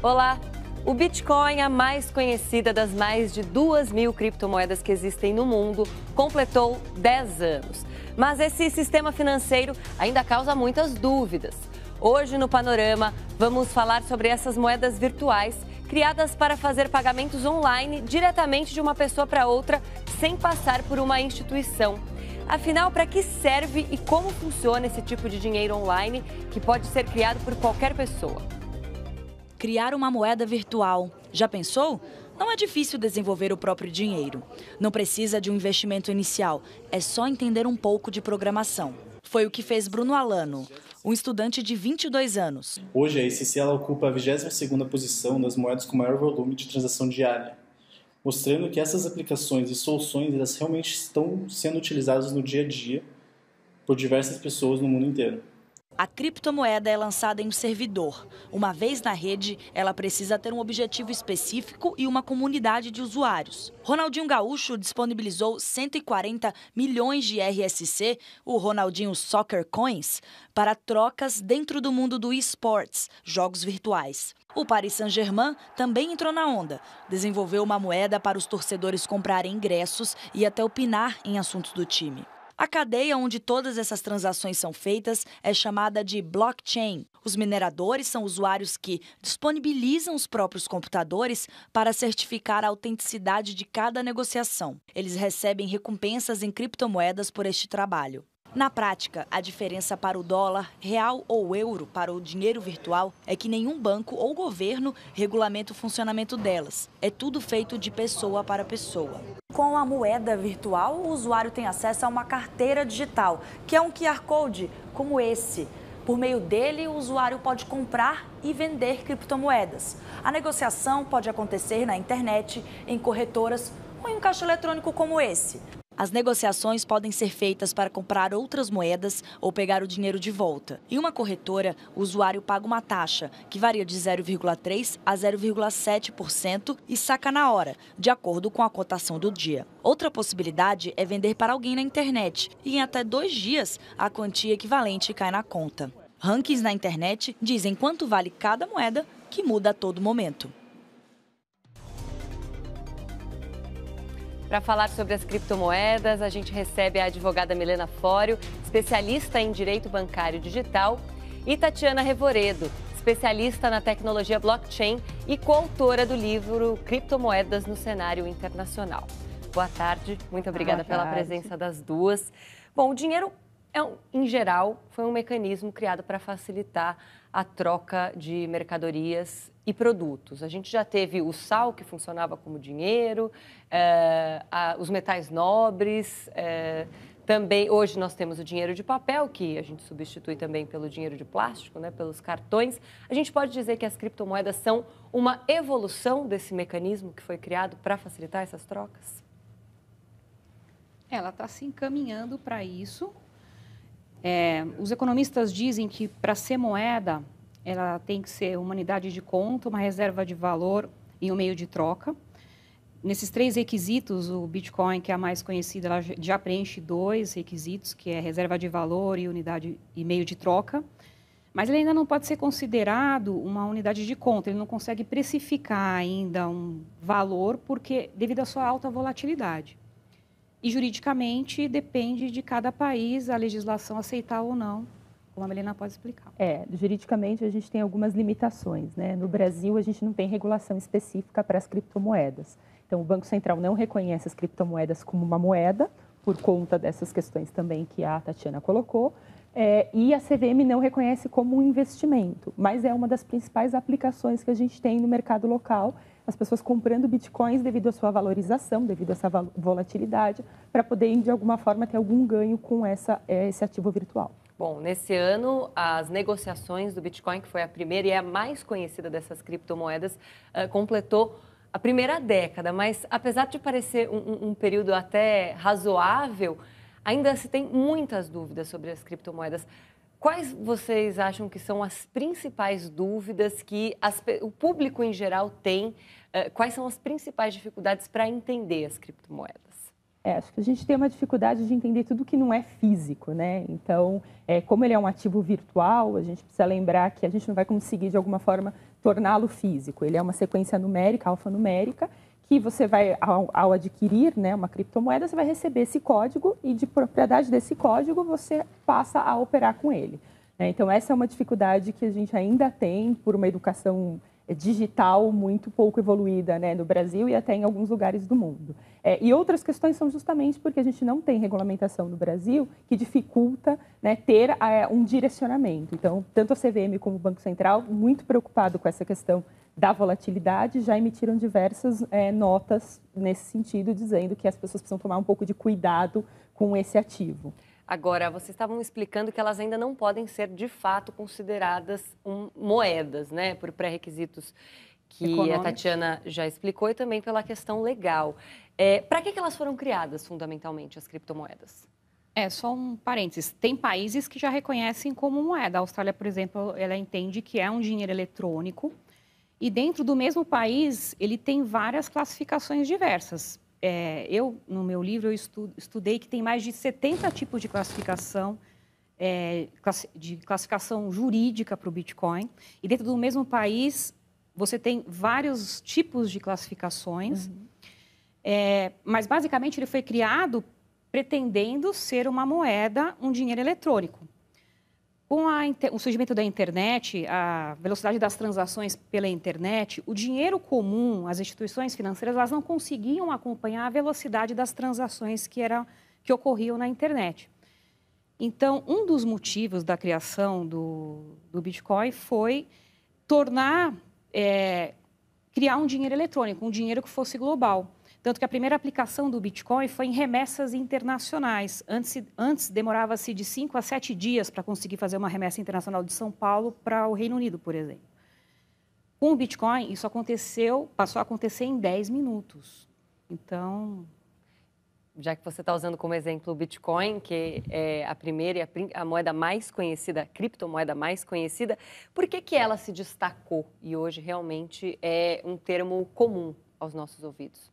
Olá! O Bitcoin, a mais conhecida das mais de 2.000 criptomoedas que existem no mundo, completou 10 anos. Mas esse sistema financeiro ainda causa muitas dúvidas. Hoje, no Panorama, vamos falar sobre essas moedas virtuais criadas para fazer pagamentos online diretamente de uma pessoa para outra, sem passar por uma instituição. Afinal, para que serve e como funciona esse tipo de dinheiro online que pode ser criado por qualquer pessoa? Criar uma moeda virtual. Já pensou? Não é difícil desenvolver o próprio dinheiro. Não precisa de um investimento inicial. É só entender um pouco de programação. Foi o que fez Bruno Alano, um estudante de 22 anos. Hoje, a ICC ela ocupa a 22ª posição nas moedas com maior volume de transação diária, mostrando que essas aplicações e soluções elas realmente estão sendo utilizadas no dia a dia por diversas pessoas no mundo inteiro. A criptomoeda é lançada em um servidor. Uma vez na rede, ela precisa ter um objetivo específico e uma comunidade de usuários. Ronaldinho Gaúcho disponibilizou 140 milhões de RSC, o Ronaldinho Soccer Coins, para trocas dentro do mundo do esportes, jogos virtuais. O Paris Saint-Germain também entrou na onda. Desenvolveu uma moeda para os torcedores comprarem ingressos e até opinar em assuntos do time. A cadeia onde todas essas transações são feitas é chamada de blockchain. Os mineradores são usuários que disponibilizam os próprios computadores para certificar a autenticidade de cada negociação. Eles recebem recompensas em criptomoedas por este trabalho. Na prática, a diferença para o dólar, real ou euro para o dinheiro virtual é que nenhum banco ou governo regulamenta o funcionamento delas. É tudo feito de pessoa para pessoa. Com a moeda virtual, o usuário tem acesso a uma carteira digital, que é um QR Code como esse. Por meio dele, o usuário pode comprar e vender criptomoedas. A negociação pode acontecer na internet, em corretoras ou em um caixa eletrônico como esse. As negociações podem ser feitas para comprar outras moedas ou pegar o dinheiro de volta. Em uma corretora, o usuário paga uma taxa, que varia de 0,3% a 0,7% e saca na hora, de acordo com a cotação do dia. Outra possibilidade é vender para alguém na internet e em até 2 dias a quantia equivalente cai na conta. Rankings na internet dizem quanto vale cada moeda, que muda a todo momento. Para falar sobre as criptomoedas, a gente recebe a advogada Milena Fório, especialista em direito bancário digital, e Tatiana Revoredo, especialista na tecnologia blockchain e coautora do livro Criptomoedas no Cenário Internacional. Boa tarde, muito obrigada pela presença das duas. Bom, o dinheiro, em geral, foi um mecanismo criado para facilitar a troca de mercadorias e produtos. A gente já teve o sal, que funcionava como dinheiro, os metais nobres, também hoje nós temos o dinheiro de papel, que a gente substitui também pelo dinheiro de plástico, né, pelos cartões. A gente pode dizer que as criptomoedas são uma evolução desse mecanismo que foi criado para facilitar essas trocas? Ela está se encaminhando para isso. Os economistas dizem que para ser moeda, ela tem que ser uma unidade de conta, uma reserva de valor e um meio de troca. Nesses 3 requisitos, o Bitcoin, que é a mais conhecida, ela já preenche 2 requisitos, que é reserva de valor e unidade e meio de troca. Mas ele ainda não pode ser considerado uma unidade de conta, ele não consegue precificar ainda um valor devido à sua alta volatilidade. E juridicamente depende de cada país a legislação aceitar ou não, como a Milena pode explicar. Juridicamente a gente tem algumas limitações, né? No Brasil a gente não tem regulação específica para as criptomoedas. Então o Banco Central não reconhece as criptomoedas como uma moeda, por conta dessas questões também que a Tatiana colocou, e a CVM não reconhece como um investimento, mas é uma das principais aplicações que a gente tem no mercado local, as pessoas comprando bitcoins devido à sua valorização, devido a essa volatilidade, para poderem, de alguma forma, ter algum ganho com esse ativo virtual. Bom, nesse ano, as negociações do Bitcoin, que foi a primeira e é a mais conhecida dessas criptomoedas, completou a primeira década. Mas, apesar de parecer um período até razoável, ainda se tem muitas dúvidas sobre as criptomoedas. Quais vocês acham que são as principais dúvidas que o público em geral tem? Quais são as principais dificuldades para entender as criptomoedas? Acho que a gente tem uma dificuldade de entender tudo que não é físico, né? Então, como ele é um ativo virtual, a gente precisa lembrar que a gente não vai conseguir, de alguma forma, torná-lo físico. Ele é uma sequência numérica, alfanumérica, que você vai, ao adquirir, né, uma criptomoeda, você vai receber esse código e de propriedade desse código você passa a operar com ele. Então, essa é uma dificuldade que a gente ainda tem por uma educação digital muito pouco evoluída, né, no Brasil e até em alguns lugares do mundo. E outras questões são justamente porque a gente não tem regulamentação no Brasil que dificulta, né, ter um direcionamento. Então, tanto a CVM como o Banco Central, muito preocupado com essa questão da volatilidade, já emitiram diversas notas nesse sentido, dizendo que as pessoas precisam tomar um pouco de cuidado com esse ativo. Agora, vocês estavam explicando que elas ainda não podem ser, de fato, consideradas moedas, né? Por pré-requisitos que a Tatiana já explicou e também pela questão legal. Para que elas foram criadas, fundamentalmente, as criptomoedas? Só um parênteses. Tem países que já reconhecem como moeda. A Austrália, por exemplo, ela entende que é um dinheiro eletrônico. E dentro do mesmo país, ele tem várias classificações diversas. No meu livro, eu estudei que tem mais de 70 tipos de classificação, jurídica para o Bitcoin. E dentro do mesmo país, você tem vários tipos de classificações. Mas, basicamente, ele foi criado pretendendo ser uma moeda, um dinheiro eletrônico. Com o surgimento da internet, a velocidade das transações pela internet, o dinheiro comum, as instituições financeiras, elas não conseguiam acompanhar a velocidade das transações que ocorriam na internet. Então, um dos motivos da criação do Bitcoin foi criar um dinheiro eletrônico, um dinheiro que fosse global. Tanto que a primeira aplicação do Bitcoin foi em remessas internacionais. Antes demorava-se de 5 a 7 dias para conseguir fazer uma remessa internacional de São Paulo para o Reino Unido, por exemplo. Com o Bitcoin, isso passou a acontecer em 10 minutos. Então, já que você está usando como exemplo o Bitcoin, que é a primeira e a moeda mais conhecida, a criptomoeda mais conhecida, por que ela se destacou e hoje realmente é um termo comum aos nossos ouvidos?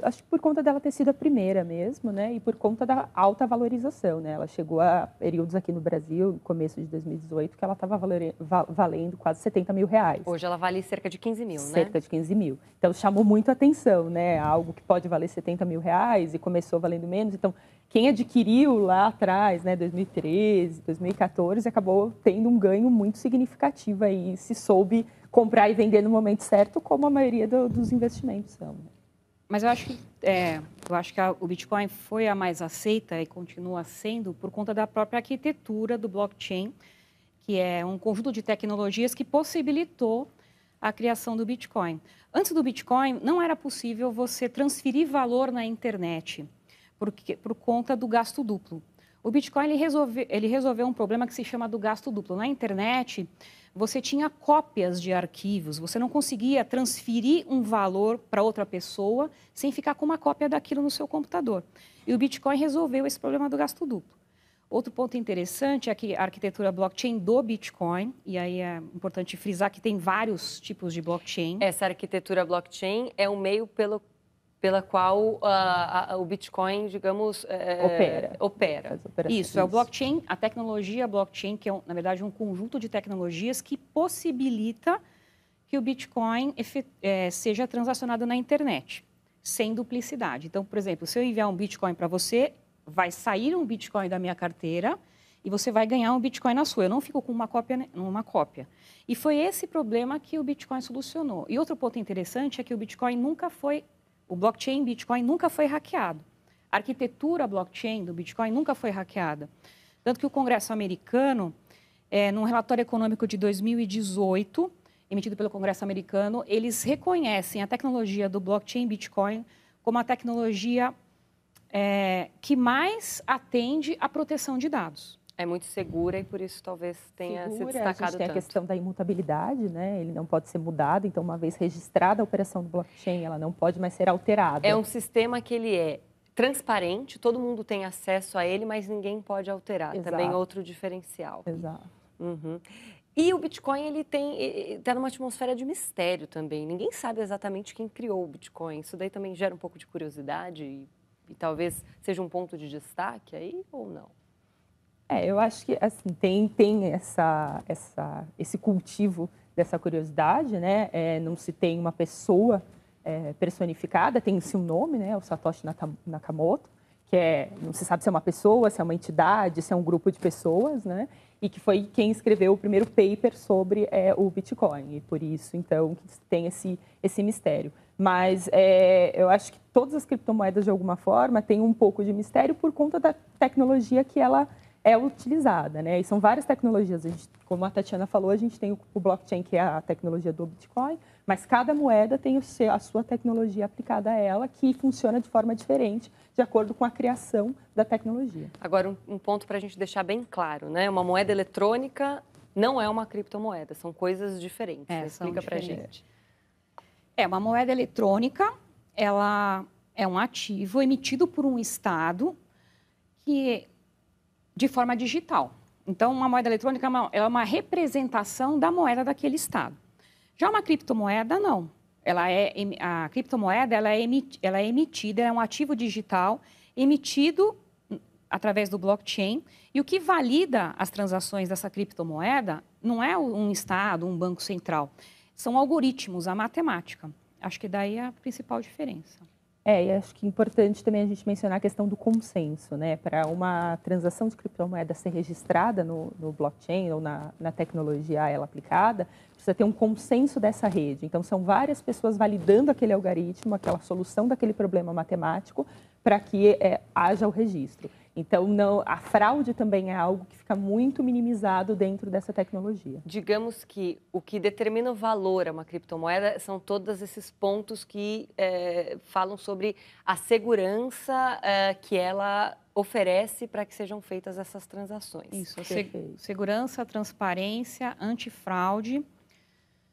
Acho que por conta dela ter sido a primeira mesmo, né? E por conta da alta valorização, né? Ela chegou a períodos aqui no Brasil, no começo de 2018, que ela estava valendo quase 70 mil reais. Hoje ela vale cerca de 15 mil, né? Cerca de 15 mil. Então, chamou muito a atenção, né? Algo que pode valer 70 mil reais e começou valendo menos. Então, quem adquiriu lá atrás, né, 2013, 2014, acabou tendo um ganho muito significativo aí, se soube comprar e vender no momento certo, como a maioria dos investimentos são. Mas eu acho que o Bitcoin foi a mais aceita e continua sendo por conta da própria arquitetura do blockchain, que é um conjunto de tecnologias que possibilitou a criação do Bitcoin. Antes do Bitcoin, não era possível você transferir valor na internet por conta do gasto duplo. O Bitcoin ele resolveu um problema que se chama do gasto duplo. Na internet, você tinha cópias de arquivos, você não conseguia transferir um valor para outra pessoa sem ficar com uma cópia daquilo no seu computador. E o Bitcoin resolveu esse problema do gasto duplo. Outro ponto interessante é que a arquitetura blockchain do Bitcoin, e aí é importante frisar que tem vários tipos de blockchain. Essa arquitetura blockchain é um meio pela qual o Bitcoin, digamos, opera. Isso, é o blockchain, a tecnologia blockchain, que é, na verdade, um conjunto de tecnologias que possibilita que o Bitcoin seja transacionado na internet, sem duplicidade. Então, por exemplo, se eu enviar um Bitcoin para você, vai sair um Bitcoin da minha carteira e você vai ganhar um Bitcoin na sua. Eu não fico com uma cópia. E foi esse problema que o Bitcoin solucionou. E outro ponto interessante é que o blockchain Bitcoin nunca foi hackeado. A arquitetura blockchain do Bitcoin nunca foi hackeada. Tanto que o Congresso americano, num relatório econômico de 2018, emitido pelo Congresso americano, eles reconhecem a tecnologia do blockchain Bitcoin como a tecnologia que mais atende à proteção de dados. É muito segura e por isso talvez tenha se destacado a gente tem tanto. A questão da imutabilidade, né? Ele não pode ser mudado, então uma vez registrada a operação do blockchain, ela não pode mais ser alterada. É um sistema que ele é transparente, todo mundo tem acesso a ele, mas ninguém pode alterar. Exato. Também outro diferencial. Exato. Uhum. E o Bitcoin, ele está numa atmosfera de mistério também. Ninguém sabe exatamente quem criou o Bitcoin. Isso daí também gera um pouco de curiosidade e talvez seja um ponto de destaque aí ou não? Eu acho que assim, tem esse cultivo dessa curiosidade, né? Não se tem uma pessoa personificada, tem-se um nome, né? O Satoshi Nakamoto, que não se sabe se é uma pessoa, se é uma entidade, se é um grupo de pessoas, né? E que foi quem escreveu o primeiro paper sobre o Bitcoin. E por isso, então, que tem esse mistério. Mas eu acho que todas as criptomoedas, de alguma forma, têm um pouco de mistério por conta da tecnologia que ela é utilizada, né? E são várias tecnologias. Como a Tatiana falou, a gente tem o blockchain, que é a tecnologia do Bitcoin, mas cada moeda tem a sua tecnologia aplicada a ela, que funciona de forma diferente, de acordo com a criação da tecnologia. Agora, um ponto para a gente deixar bem claro, né? Uma moeda eletrônica não é uma criptomoeda, são coisas diferentes. Explica para a gente. Uma moeda eletrônica, ela é um ativo emitido por um Estado de forma digital. Então, uma moeda eletrônica é uma representação da moeda daquele Estado. Já uma criptomoeda, não. A criptomoeda ela é emitida, é um ativo digital emitido através do blockchain. E o que valida as transações dessa criptomoeda não é um Estado, um banco central. São algoritmos, a matemática. Acho que daí é a principal diferença. E acho que é importante também a gente mencionar a questão do consenso, né? Para uma transação de criptomoeda ser registrada no blockchain ou na tecnologia a ela aplicada, precisa ter um consenso dessa rede. Então, são várias pessoas validando aquele algoritmo, aquela solução daquele problema matemático, para que haja o registro. Então, a fraude também é algo que fica muito minimizado dentro dessa tecnologia. Digamos que o que determina o valor a uma criptomoeda são todos esses pontos que falam sobre a segurança que ela oferece para que sejam feitas essas transações. Isso, segurança, transparência, antifraude.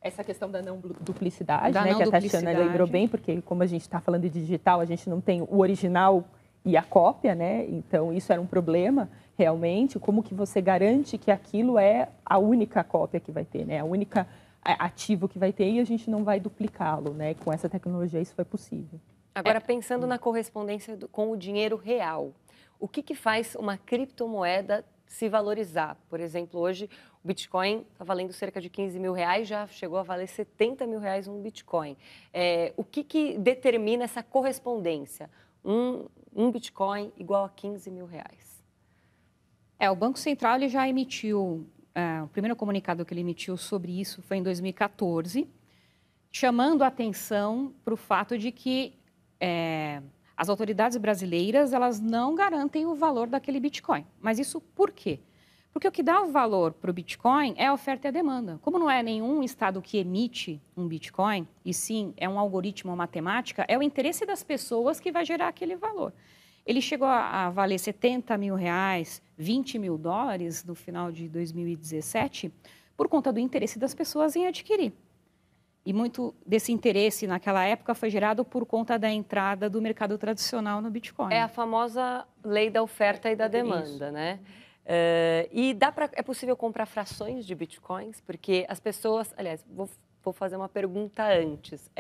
Essa questão da não duplicidade, né, que a Tatiana lembrou bem, porque como a gente está falando de digital, a gente não tem o original e a cópia, né? Então, isso era um problema, realmente. Como que você garante que aquilo é a única cópia que vai ter, né? A única ativo que vai ter e a gente não vai duplicá-lo, né? Com essa tecnologia, isso foi possível. Agora, pensando na correspondência com o dinheiro real, o que faz uma criptomoeda se valorizar? Por exemplo, hoje o Bitcoin está valendo cerca de R$15.000, já chegou a valer R$70.000 um Bitcoin. O que determina essa correspondência? Um Bitcoin igual a R$15.000. O Banco Central ele já emitiu, o primeiro comunicado que ele emitiu sobre isso foi em 2014, chamando a atenção para o fato de que as autoridades brasileiras elas não garantem o valor daquele Bitcoin. Mas isso por quê? Porque o que dá o valor para o Bitcoin é a oferta e a demanda. Como não é nenhum estado que emite um Bitcoin, e sim é um algoritmo, uma matemática, é o interesse das pessoas que vai gerar aquele valor. Ele chegou a valer R$70.000, $20.000 no final de 2017, por conta do interesse das pessoas em adquirir. E muito desse interesse naquela época foi gerado por conta da entrada do mercado tradicional no Bitcoin. É a famosa lei da oferta e da demanda, né? É possível comprar frações de Bitcoins? Porque as pessoas... Aliás, vou fazer uma pergunta antes.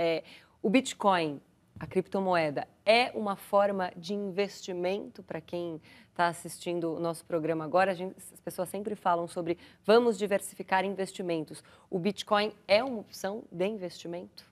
O Bitcoin, a criptomoeda, é uma forma de investimento para quem está assistindo o nosso programa agora? As pessoas sempre falam sobre vamos diversificar investimentos. O Bitcoin é uma opção de investimento?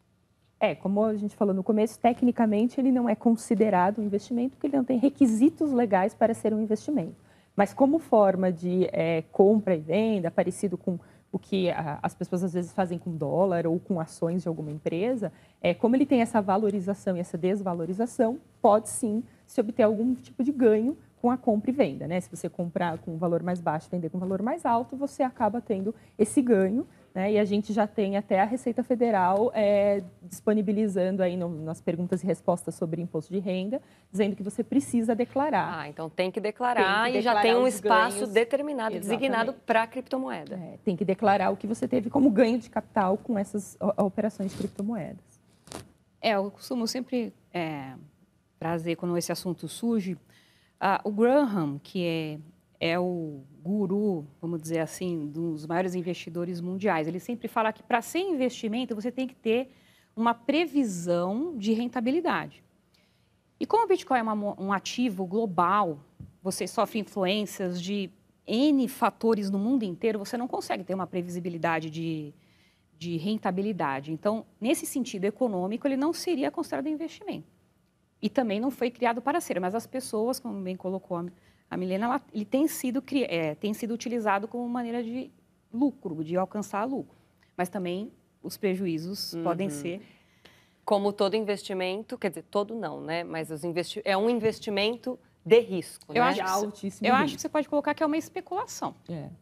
Como a gente falou no começo, tecnicamente ele não é considerado um investimento porque ele não tem requisitos legais para ser um investimento. Mas como forma de compra e venda, parecido com o que as pessoas às vezes fazem com dólar ou com ações de alguma empresa, como ele tem essa valorização e essa desvalorização, pode sim se obter algum tipo de ganho com a compra e venda, né? Se você comprar com um valor mais baixo e vender com um valor mais alto, você acaba tendo esse ganho, né? E a gente já tem até a Receita Federal disponibilizando aí nas perguntas e respostas sobre imposto de renda, dizendo que você precisa declarar. Então tem que declarar e já tem um espaço determinado, designado para a criptomoeda. Tem que declarar o que você teve como ganho de capital com essas operações de criptomoedas. Eu costumo sempre trazer, quando esse assunto surge, o Graham, que é o guru, vamos dizer assim, dos maiores investidores mundiais. Ele sempre fala que para ser investimento você tem que ter uma previsão de rentabilidade. E como o Bitcoin é um ativo global, você sofre influências de N fatores no mundo inteiro, você não consegue ter uma previsibilidade de de rentabilidade. Então, nesse sentido econômico, ele não seria considerado investimento. E também não foi criado para ser, mas as pessoas, como bem colocou a Milena, ele tem sido utilizado como maneira de lucro, de alcançar lucro. Mas também os prejuízos podem ser... Como todo investimento, quer dizer, todo não, né? Mas é um investimento de risco, né? Eu acho que você pode colocar que é uma especulação.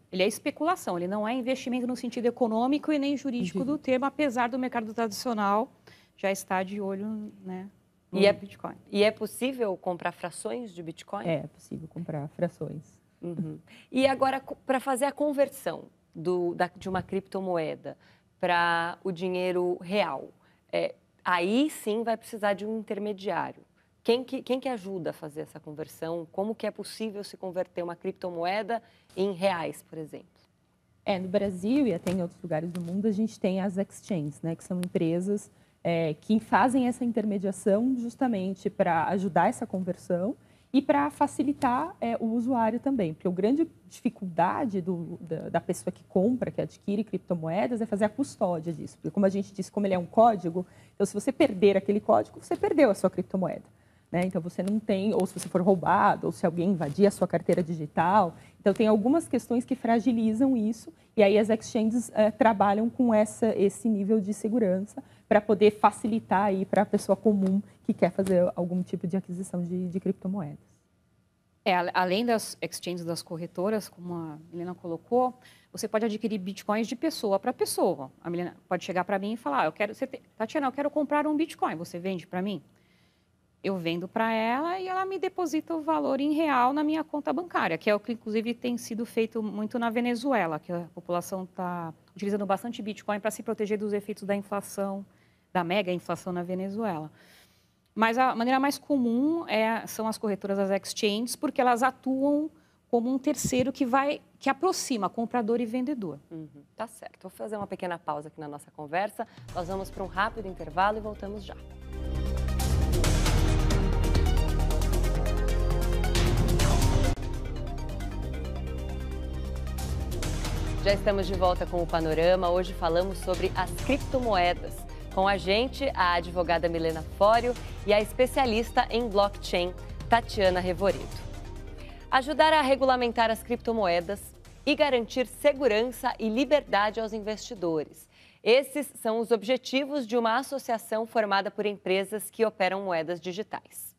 Ele é especulação, ele não é investimento no sentido econômico e nem jurídico do termo, apesar do mercado tradicional já estar de olho, né, no Bitcoin. E é possível comprar frações de Bitcoin? É possível comprar frações. E agora, para fazer a conversão de uma criptomoeda para o dinheiro real, aí sim vai precisar de um intermediário. Quem que ajuda a fazer essa conversão? Como que é possível se converter uma criptomoeda em reais, por exemplo? No Brasil e até em outros lugares do mundo, a gente tem as exchanges, né, que são empresas que fazem essa intermediação justamente para ajudar essa conversão e para facilitar o usuário também. Porque a grande dificuldade da pessoa que compra, que adquire criptomoedas, é fazer a custódia disso. Porque, como a gente disse, como ele é um código, então, se você perder aquele código, você perdeu a sua criptomoeda. Né? Então, você não tem, ou se você for roubado, ou se alguém invadir a sua carteira digital. Então, tem algumas questões que fragilizam isso, e aí as exchanges trabalham com esse nível de segurança para poder facilitar aí para a pessoa comum que quer fazer algum tipo de aquisição de criptomoedas. Além das exchanges, das corretoras, como a Milena colocou, você pode adquirir bitcoins de pessoa para pessoa. A Milena pode chegar para mim e falar, Tatiana, eu quero comprar um bitcoin, você vende para mim? Eu vendo para ela e ela me deposita o valor em real na minha conta bancária, que é o que, inclusive, tem sido feito muito na Venezuela, que a população está utilizando bastante Bitcoin para se proteger dos efeitos da inflação, da mega inflação na Venezuela. Mas a maneira mais comum são as corretoras, as exchanges, porque elas atuam como um terceiro que aproxima comprador e vendedor. Tá certo. Vou fazer uma pequena pausa aqui na nossa conversa. Nós vamos para um rápido intervalo e voltamos já. Já estamos de volta com o Panorama. Hoje falamos sobre as criptomoedas. Com a gente, a advogada Milena Fório e a especialista em blockchain, Tatiana Revoredo. Ajudar a regulamentar as criptomoedas e garantir segurança e liberdade aos investidores. Esses são os objetivos de uma associação formada por empresas que operam moedas digitais.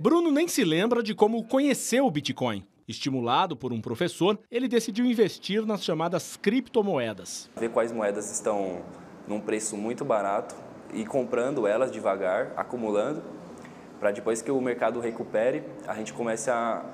Bruno nem se lembra de como conheceu o Bitcoin. Estimulado por um professor, ele decidiu investir nas chamadas criptomoedas. Ver quais moedas estão num preço muito barato e comprando elas devagar, acumulando, para depois que o mercado recupere, a gente comece a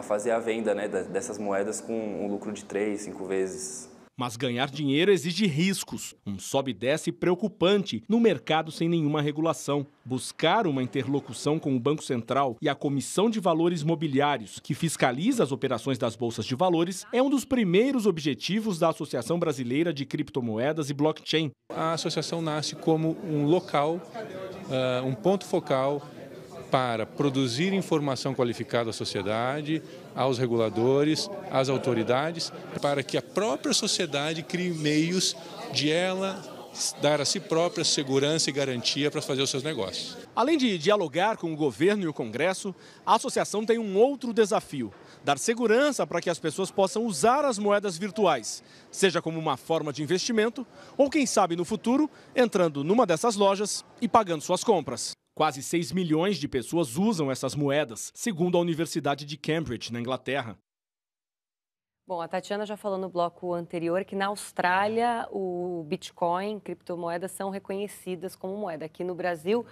fazer a venda, né, dessas moedas com um lucro de 3, 5 vezes. Mas ganhar dinheiro exige riscos, um sobe e desce preocupante no mercado sem nenhuma regulação. Buscar uma interlocução com o Banco Central e a Comissão de Valores Mobiliários, que fiscaliza as operações das bolsas de valores, é um dos primeiros objetivos da Associação Brasileira de Criptomoedas e Blockchain. A associação nasce como um local, um ponto focal para produzir informação qualificada à sociedade, aos reguladores, às autoridades, para que a própria sociedade crie meios de ela dar a si própria segurança e garantia para fazer os seus negócios. Além de dialogar com o governo e o Congresso, a associação tem um outro desafio: dar segurança para que as pessoas possam usar as moedas virtuais, seja como uma forma de investimento ou, quem sabe, no futuro, entrando numa dessas lojas e pagando suas compras. Quase 6 milhões de pessoas usam essas moedas, segundo a Universidade de Cambridge, na Inglaterra. Bom, a Tatiana já falou no bloco anterior que na Austrália o Bitcoin, criptomoedas são reconhecidas como moeda. Aqui no Brasil,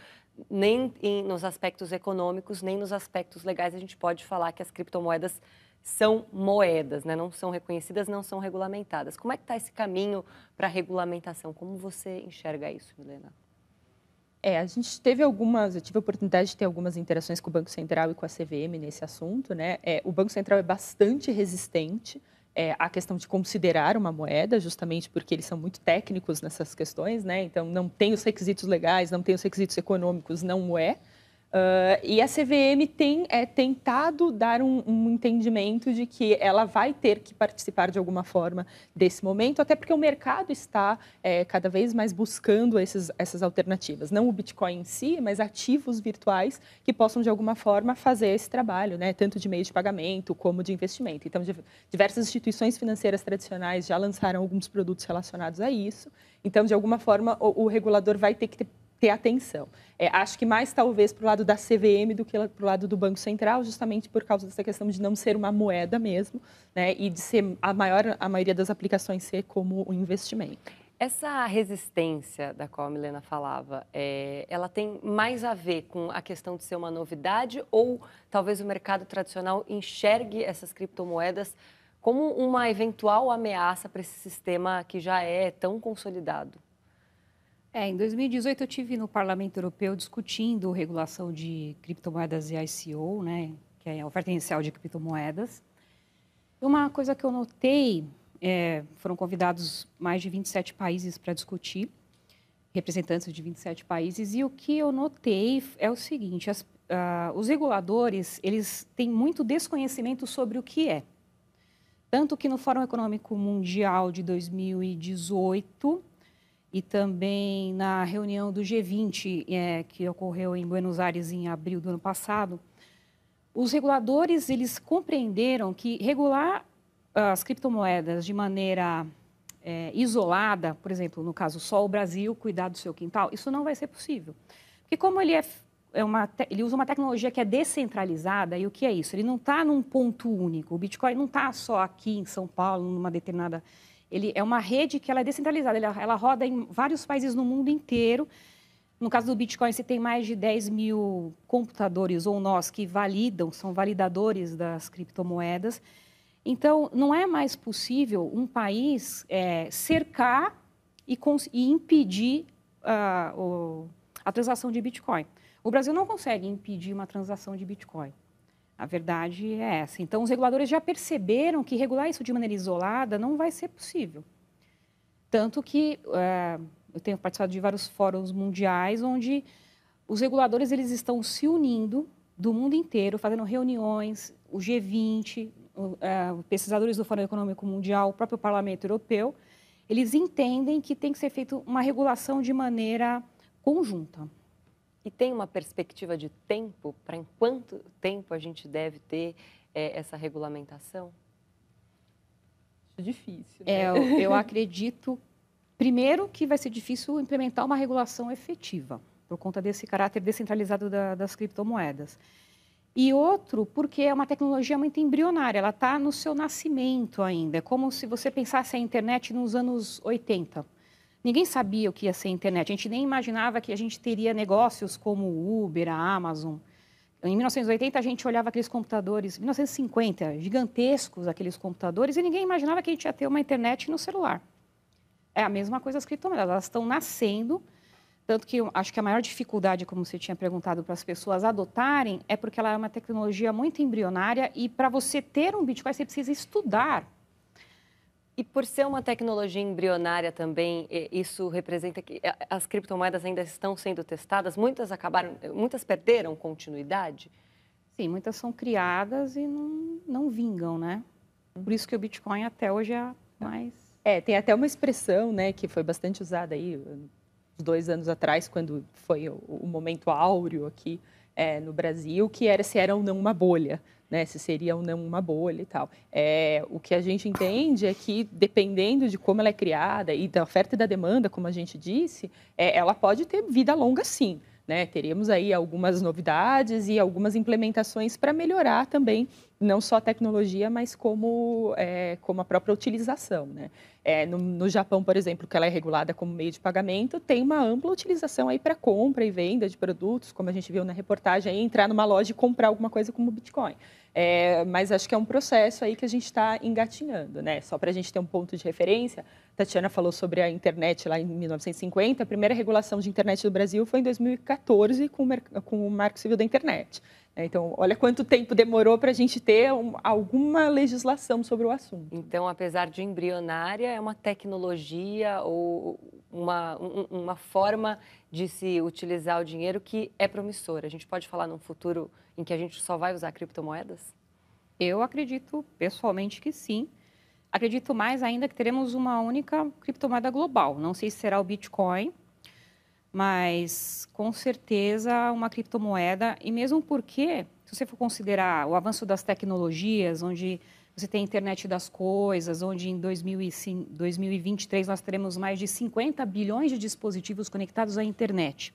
nem nos aspectos econômicos, nem nos aspectos legais a gente pode falar que as criptomoedas são moedas, né? Não são reconhecidas, não são regulamentadas. Como é que está esse caminho para a regulamentação? Como você enxerga isso, Milena? A gente eu tive a oportunidade de ter algumas interações com o Banco Central e com a CVM nesse assunto, né? O Banco Central é bastante resistente à questão de considerar uma moeda, justamente porque eles são muito técnicos nessas questões, né? Então, não tem os requisitos legais, não tem os requisitos econômicos, não é. E a CVM tem tentado dar um entendimento de que ela vai ter que participar de alguma forma desse momento, até porque o mercado está cada vez mais buscando essas alternativas. Não o Bitcoin em si, mas ativos virtuais que possam, de alguma forma, fazer esse trabalho, né? Tanto de meio de pagamento como de investimento. Então, diversas instituições financeiras tradicionais já lançaram alguns produtos relacionados a isso. Então, de alguma forma, o regulador vai ter que ter atenção. Acho que mais talvez para o lado da CVM do que para o lado do Banco Central, justamente por causa dessa questão de não ser uma moeda mesmo, né, e de ser a maioria das aplicações ser como um investimento. Essa resistência da qual a Milena falava, ela tem mais a ver com a questão de ser uma novidade ou talvez o mercado tradicional enxergue essas criptomoedas como uma eventual ameaça para esse sistema que já é tão consolidado? Em 2018 eu estive no Parlamento Europeu discutindo regulação de criptomoedas e ICO, né, que é a oferta inicial de criptomoedas. E uma coisa que eu notei, foram convidados mais de 27 países para discutir, representantes de 27 países, e o que eu notei é o seguinte, os reguladores, eles têm muito desconhecimento sobre o que é. Tanto que no Fórum Econômico Mundial de 2018... e também na reunião do G20, que ocorreu em Buenos Aires em abril do ano passado, os reguladores eles compreenderam que regular as criptomoedas de maneira isolada, por exemplo, no caso só o Brasil cuidar do seu quintal, isso não vai ser possível. Porque como ele ele usa uma tecnologia que é descentralizada, e o que é isso? Ele não está num ponto único, o Bitcoin não está só aqui em São Paulo, numa determinada... Ele é uma rede que ela é descentralizada, ela roda em vários países no mundo inteiro. No caso do Bitcoin, você tem mais de 10 mil computadores ou nós que validam, são validadores das criptomoedas. Então, não é mais possível um país cercar e impedir a transação de Bitcoin. O Brasil não consegue impedir uma transação de Bitcoin. A verdade é essa. Então, os reguladores já perceberam que regular isso de maneira isolada não vai ser possível. Tanto que eu tenho participado de vários fóruns mundiais onde os reguladores eles estão se unindo do mundo inteiro, fazendo reuniões, o G20, pesquisadores do Fórum Econômico Mundial, o próprio Parlamento Europeu, eles entendem que tem que ser feita uma regulação de maneira conjunta. E tem uma perspectiva de tempo? Para em quanto tempo a gente deve ter essa regulamentação? Acho difícil. Né? Eu acredito, primeiro, que vai ser difícil implementar uma regulação efetiva, por conta desse caráter descentralizado das criptomoedas. E outro, porque é uma tecnologia muito embrionária, ela está no seu nascimento ainda. É como se você pensasse a internet nos anos 80. Ninguém sabia o que ia ser a internet. A gente nem imaginava que a gente teria negócios como o Uber, a Amazon. Em 1980, a gente olhava aqueles computadores, 1950, gigantescos aqueles computadores, e ninguém imaginava que a gente ia ter uma internet no celular. É a mesma coisa as criptomoedas, elas estão nascendo, tanto que eu acho que a maior dificuldade, como você tinha perguntado, para as pessoas adotarem, é porque ela é uma tecnologia muito embrionária, e para você ter um Bitcoin, você precisa estudar. E por ser uma tecnologia embrionária também, isso representa que as criptomoedas ainda estão sendo testadas? Muitas perderam continuidade? Sim, muitas são criadas e não vingam, né? Por isso que o Bitcoin até hoje é mais... Tem até uma expressão, né, que foi bastante usada aí, uns 2 anos atrás, quando foi o momento áureo aqui no Brasil, que era se era ou não uma bolha. Né, se seria ou não uma bolha e tal. O que a gente entende é que, dependendo de como ela é criada e da oferta e da demanda, como a gente disse, ela pode ter vida longa, sim. Né? Teríamos aí algumas novidades e algumas implementações para melhorar também, não só a tecnologia, mas como a própria utilização. Né? No Japão, por exemplo, que ela é regulada como meio de pagamento, tem uma ampla utilização aí para compra e venda de produtos, como a gente viu na reportagem, aí, entrar numa loja e comprar alguma coisa como Bitcoin. Mas acho que é um processo aí que a gente está engatinhando, né? Só para a gente ter um ponto de referência, Tatiana falou sobre a internet lá em 1950, a primeira regulação de internet do Brasil foi em 2014 com o Marco Civil da Internet. Então, olha quanto tempo demorou para a gente ter alguma legislação sobre o assunto. Então, apesar de embrionária, é uma tecnologia ou uma forma de se utilizar o dinheiro que é promissora. A gente pode falar num futuro em que a gente só vai usar criptomoedas? Eu acredito pessoalmente que sim. Acredito mais ainda que teremos uma única criptomoeda global. Não sei se será o Bitcoin, mas com certeza uma criptomoeda. E mesmo porque, se você for considerar o avanço das tecnologias, onde você tem a internet das coisas, onde em 2023 nós teremos mais de 50 bilhões de dispositivos conectados à internet.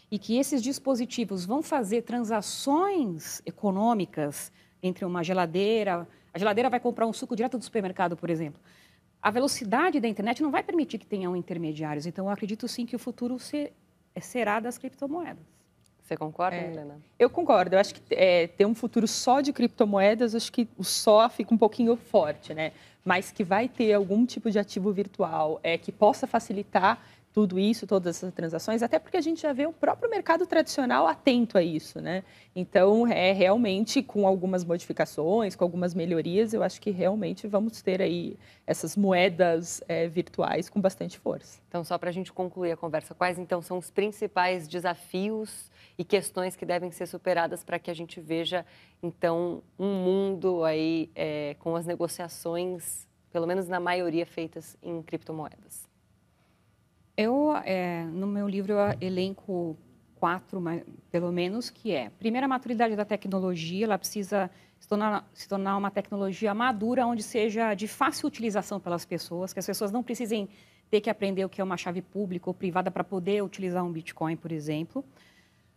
E que esses dispositivos vão fazer transações econômicas entre uma geladeira. A geladeira vai comprar um suco direto do supermercado, por exemplo. A velocidade da internet não vai permitir que tenham intermediários. Então, eu acredito sim que o futuro será das criptomoedas. Você concorda, Milena? Eu concordo. Eu acho que ter um futuro só de criptomoedas, acho que o só fica um pouquinho forte, né? Mas que vai ter algum tipo de ativo virtual que possa facilitar tudo isso, todas essas transações, até porque a gente já vê o próprio mercado tradicional atento a isso, né? Então, realmente, com algumas modificações, com algumas melhorias, eu acho que realmente vamos ter aí essas moedas virtuais com bastante força. Então, só para a gente concluir a conversa, quais então são os principais desafios e questões que devem ser superadas para que a gente veja, então, um mundo aí com as negociações, pelo menos na maioria, feitas em criptomoedas? No meu livro, eu elenco 4, pelo menos, que primeiro, a maturidade da tecnologia. Ela precisa se tornar uma tecnologia madura, onde seja de fácil utilização pelas pessoas, que as pessoas não precisem ter que aprender o que é uma chave pública ou privada para poder utilizar um Bitcoin, por exemplo.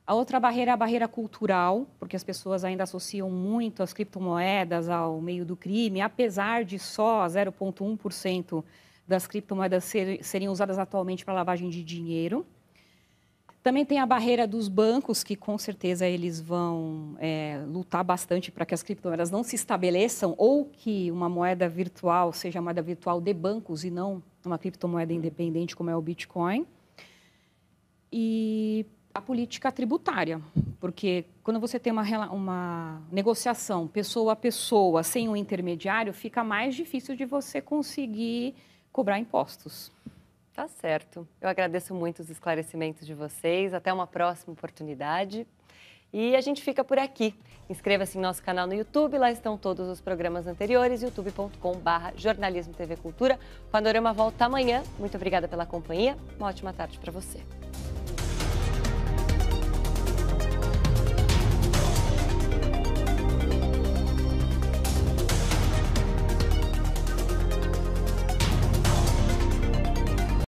A outra barreira é a barreira cultural, porque as pessoas ainda associam muito as criptomoedas ao meio do crime, apesar de só 0,1% das criptomoedas serem usadas atualmente para lavagem de dinheiro. Também tem a barreira dos bancos, que com certeza eles vão lutar bastante para que as criptomoedas não se estabeleçam ou que uma moeda virtual seja a moeda virtual de bancos e não uma criptomoeda independente como é o Bitcoin. E a política tributária, porque quando você tem uma negociação pessoa a pessoa sem um intermediário, fica mais difícil de você conseguir cobrar impostos. Tá certo. Eu agradeço muito os esclarecimentos de vocês. Até uma próxima oportunidade. E a gente fica por aqui. Inscreva-se em nosso canal no YouTube. Lá estão todos os programas anteriores. youtube.com/jornalismo TV Cultura. O Panorama volta amanhã. Muito obrigada pela companhia. Uma ótima tarde para você.